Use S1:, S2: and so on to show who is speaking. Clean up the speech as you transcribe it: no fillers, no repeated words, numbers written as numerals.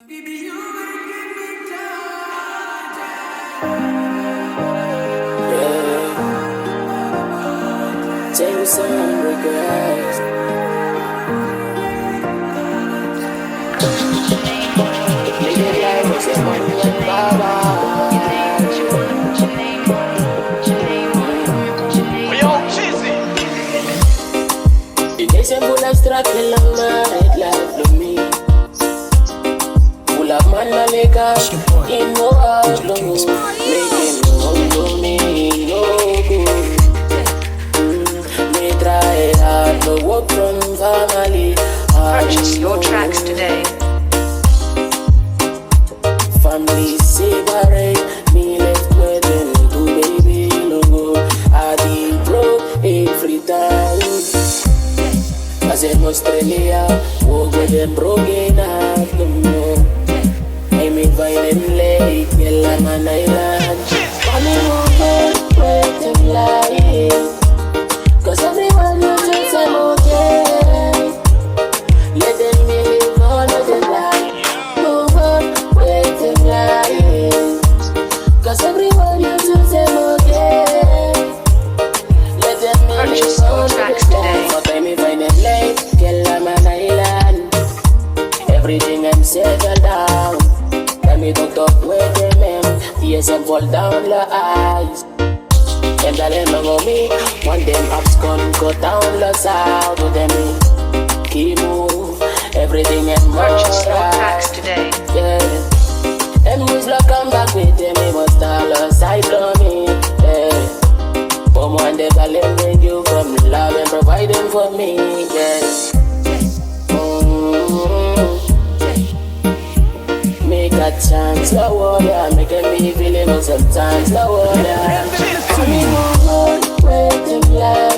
S1: Take some regrets. Living life was a money and baba. Full of struggle and married life for me. Full of man and liquor in no Oslem. Making no to me, no good. Me try hard, no work from family.
S2: Purchase your tracks today.
S1: Family separate, me left with them two baby no go. I did broke every time. As in Australia, walk with them broken up, no more. I mean by them lake, yellow man island. Money won't wait them lying. Cause everyone knows it's I'm okay. Let them live on with them lie. Move on, wait them lying. Cause everyone knows it's I'm okay. Let them
S2: Purchase your tracks today.
S1: Everything I'm settled down. Let me talk with them. Yes, and fall down the eyes. And the lemon on me. One them ups go down the south with them. Keep move. Everything and more.
S2: Purchase your tracks today.
S1: Yeah. And moves like come back with them. He must all aside from me. Yeah. But one day I'll let you from love and provide them for me. Yeah. Make a chance, the water, making me feel it sometimes, the water. I mean, wait them life.